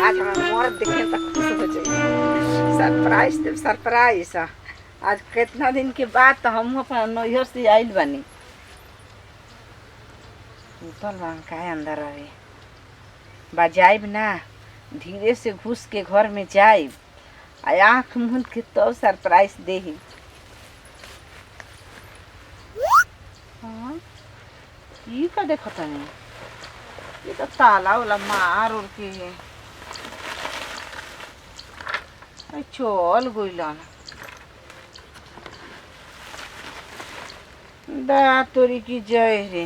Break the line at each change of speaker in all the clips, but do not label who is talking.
आज हमारा मर्द देखे तो खुश हो जाए। सरप्राइज दे सरप्राइज। आज कितना दिन के बाद तो हम अपना नैहर से आइल बानी। उतल बा का अंदर रहे बजाइब ना, धीरे से घुस के घर में जाइब आ आँख मूंद के तो सरप्राइज देही। हाँ ये का देखता नहीं, ये तो ताला वाला मार उड़ के है। चल गइलन दा तोरी की जय रे।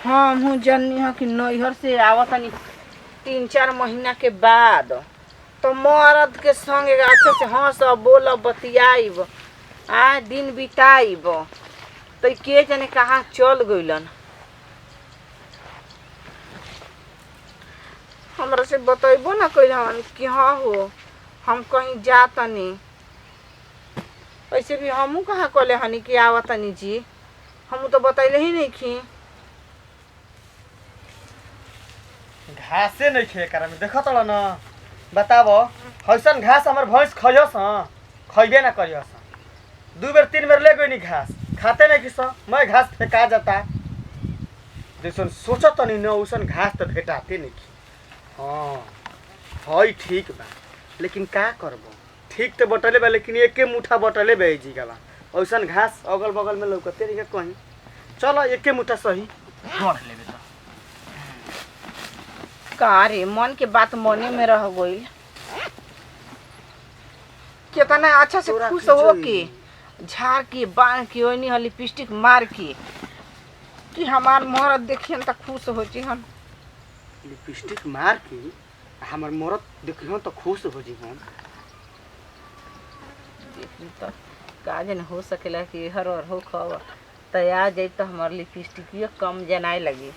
हम हूँ जननी हो कि नैहर से आवतनी 3-4 महीना के बाद तो मर्द के संग अच्छे से हंस बोल बतियाइब आ दिन बिताइब। तो के जाने कहाँ चल गइलन। हमरा से बतैबो ना कइलन कि हाँ हो हम कहीं जातनी। ऐसे भी हमू कहाँ कहले हनी कि आवतनी जी, हमू तो बतैले ही नहीं खी।
घासे नहीं खे कारण में देखत न बताबो हइसन घास हमर भैंस खइयस खइबे ना करियस। 2 बेर 3 बेर ले गइनी घास खाते नहीं किस मैं घास फेंका जाता। जैसन सोचत नहीं न उसन घास तो भेटाते नहीं। हाँ हई ठीक बा लेकिन का करबो, ठीक तो बटले बा लेकिन एके मुठा बटले बे जी का बा। ओइसन घास अगल बगल में लौकते रही कहीं। चलो एके मुठा सही बढ़ लेबे तो
का रे मन के बात मने में रह गई। कितना अच्छा से खुश हो के झाड़ के बांध के ओनी लिपस्टिक मार के कि हमार मर्द देखियन त खुश हो जी। हम
लिपस्टिक मार के हमर मरद देखियो तो खुश हो जीवन।
देखी तो काजन हो सकेला कि हर और हो खब तैयार जाई तो हमार लिपस्टिक कम जनाए लगी।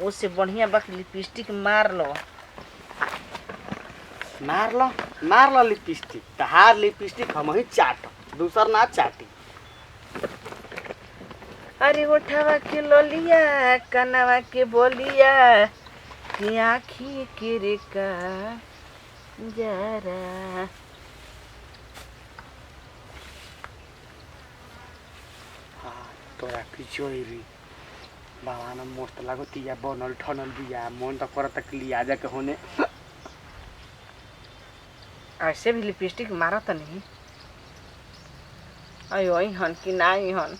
उससे बढ़िया बा लिपस्टिक मार लो
मार लो लिपस्टिक। तहार लिपस्टिक हम ही चाट दूसर ना चाटी।
अरे उठावा के लोलिया कनवा के बोलिया कि आँखी के रे का जरा।
हाँ तोरा किचोरी बाबा ना मस्त लागतिया बनल ठनल बिया मन तो करत कि लिया जाके होने।
ऐसे भी लिपस्टिक मारत नहीं अयो हन कि नहीं हन।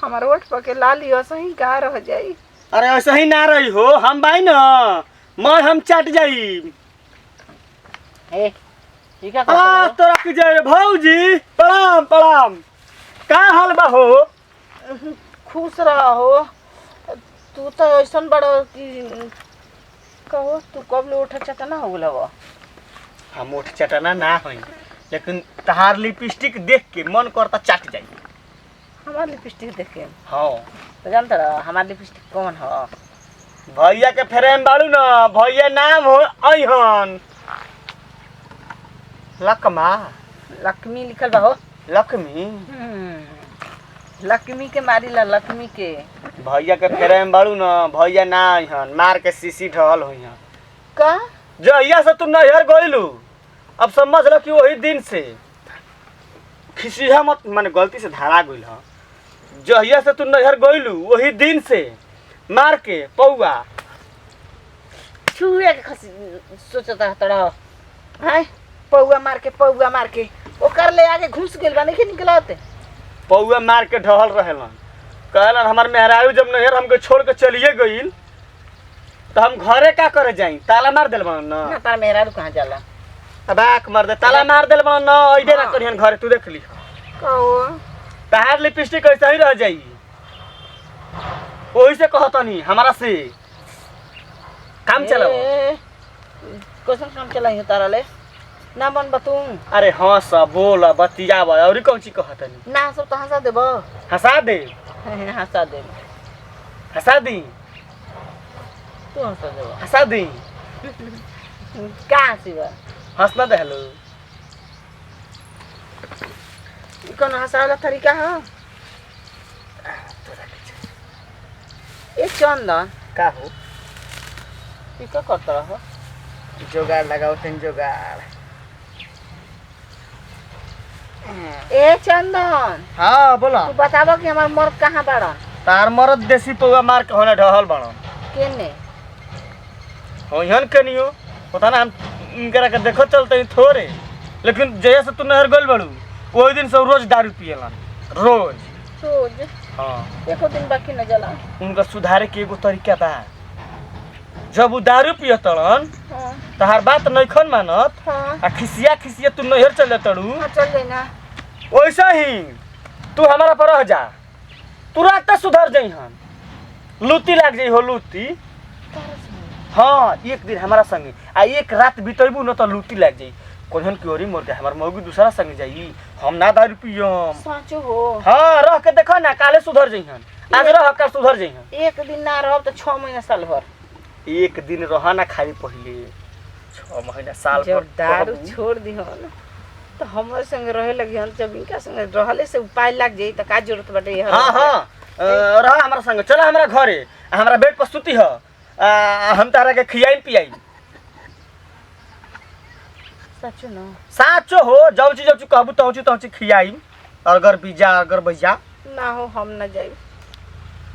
हमार ओठ पके लाली सही का रह जाई।
अरे ऐसा ही ना रही हो हम भाई ना मैं हम चाट जाई।
ए ठीक है
हाँ तोरा की जय भौजी प्रणाम प्रणाम। का हाल बा हो?
खुश रहा हो। तू तो ऐसा बड़ा कि कहो तू कब ले उठा चटना हो गला वो।
हम उठ चटना ना होई लेकिन तहार लिपस्टिक देख के मन करता चाट जाई।
हमार लिपस्टिक देख के
हाँ
तो जानता रहा हमार लिपस्टिक कौन हो?
भैया के फ्रेम बालू ना भैया नाम हो अहन लकमा।
लक्ष्मी लिखल बा हो।
लक्ष्मी
लक्ष्मी के मारी ला लक्ष्मी के।
भैया के फ्रेम बालू ना भैया ना अहन मार के सीसी ढल होई
का
जहिया से तू नैहर गइलू अब समझ लो कि वही दिन से खिसिया मत माने गलती से धारा गइल ह। जहिया से तू नैहर गइलू वही दिन से मार के पौआ
छुए के खसी सोचता तड़ा हाय पौआ मार के ओकर ले आगे घुस गेल बा नहीं निकलते।
पौआ मार के ढहल रहेलन कहलन हमार मेहरारू जब नैहर हमके छोड़ के चलिए गइल तो हम घरे का करे जाई ताला मार देल बन ना।
ना तार मेहरारू कहाँ जाला?
अब आक मार दे ताला मार देल बन ना अइबे ना करिहन घरे तू देख ली।
कहो
तहार लिपस्टिक ऐसा ही रह जाई। ओही से कहतनी हमारा से काम चलाओ।
कैसन काम चलाई तारा ले ना मन बतू।
अरे हाँ सब बोल बतियाब और कौन चीज कहतनी
ना सब तो हंसा देबो।
हंसा दे
हंसा दे
हंसा दी
तू हंसा देबो
हंसा दी
का हंसीबा
हंसना दे हेलो
कौन हंसा वाला तरीका है? ए चंदन
का हो
ई का करता रहो?
जोगाड़ लगाओ तन जोगाड़।
ए चंदन,
हाँ बोला।
तू बताबो कि हमार मर्द कहाँ बाड़न?
तार मरद देसी पौवा मार के होने ढहल बड़न।
केने?
होहन के नहीं हो पता ना, हम इनकरा के देखो चलते ही थोड़े, लेकिन जैसे तू नहर गइल बड़ू वही दिन से रोज दारू पियलन रोज।
रोज?
हाँ।
एको दिन बाकी न जला।
उनका सुधारे के एगो तरीका बा। जब वो दारू पियतलन
हाँ
तहार बात नइखन मानत
हाँ
आ खिसिया तू नहर चल जातड़ू,
हाँ, चल देना।
वैसा ही तू हमारा पर रह जा, तुरंत सुधर जइहन। लूटी लाग जाइ हो लूटी। हाँ एक दिन हमारा संगे आ एक रात बितेबू न तो लूटी लाग जाई। कोहन की ओरी मोर के हमार मौगी दूसरा संगे जाई, हम ना दारू पियम।
साचो हो?
हाँ रह के देखो ना, काले सुधर जइहन। आज रह कर सुधर जइहन।
एक दिन ना रहब तो 6 महीना साल भर।
एक दिन रह ना खाली पहले 6 महीना साल भर।
जब दारू छोड़ दिहन तो हमरे संगे रहे लगी हन, जब इनका संगे रहले से उपाय लग जाई त का जरूरत बाटे?
हाँ हाँ रह हमारा संगे, चल हमारा घरे, हमारा बेड पर सुती ह, हम तारा के खियाई पियाई।
सचो न?
साचो हो, जौची जौची कहबू तौची तौची खियाई। अगर बीजा अगर भैया
ना हो हम ना जाई।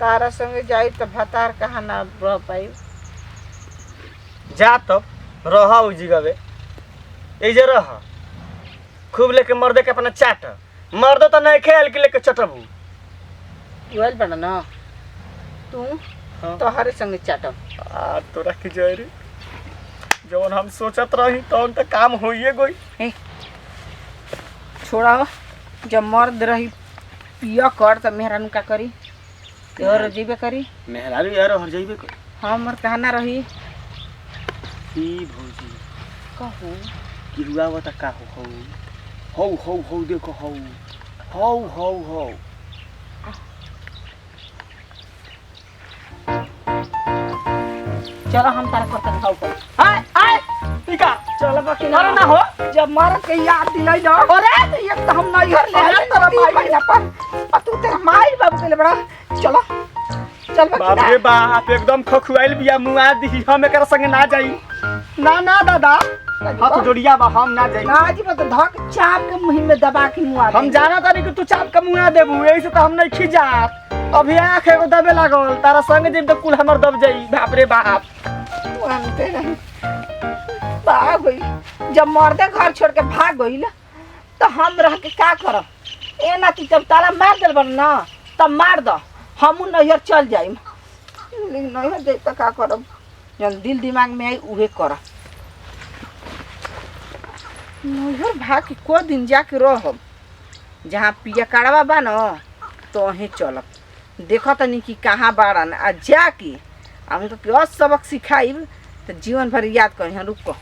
तारा संगे जाई तो भतार कहाँ ना रह पाई।
जा तब रह उ जगह ए जे रह, खूब लेके मर्दे के अपना चाट। मर्दो तो नहीं खेल के लेके चटबू।
जुएल बना ना तू
हाँ।
तो हरे संगे चाटब।
तोरा की जरी जवन हम सोचत रही तौन तो काम होइए गई।
छोड़ा हो, जब मर्द रही पिया कर तो मेहरानू का करी? और जीबे करी।
मेहरारू यार हर जाइबे कर।
हाँ मर्द कहाँ ना रही?
ई भौजी
कहू
कि हुआ बता का हो देखो हो।
चलो हम तारा करते खाओ पर। आय आय
टीका
चलो बाकी
अरे ना हो,
जब मर्द के याद दिलाई दो। अरे तो एक तो हम नहीं घर ले आए तेरा माई महीना पर, और तू तेरा माई बाबू के लिए बड़ा। चलो चल
बाप रे बाप एकदम खखुआइल बिया मुआ दी। हम एकरा संगे ना जाई। ना दादा हाथ जोड़िया बा, हम ना जाई।
ना जी मत धक चाप के मुंह में दबा के मुआ।
हम जाना तानी कि तू चाप के मुआ देबू, एही से तो हम नहीं खिजात। अभी आँख एगो दबे लागल, तारा संगे जिम तो कुल हमर दब जाई। बाप रे बाप
मानते नहीं। भाग गई जब मर्दे घर छोड़ के भाग गई तो हम रह के का करब? ए ना कि जब ताला मार दिल बन ना तब मार दो, हमू नैहर चल जाइम। लेकिन नैहर जाई तो का करब? जब दिल दिमाग में आई उहे करब। नैहर भाग के को दिन जाके रहब, जहाँ पिया काड़वा बा न तो वहीं चलब। देखो तनी कि कहाँ बाड़न, आ जाके हम तो सबक सिखाइब तो जीवन भर याद करी। रुको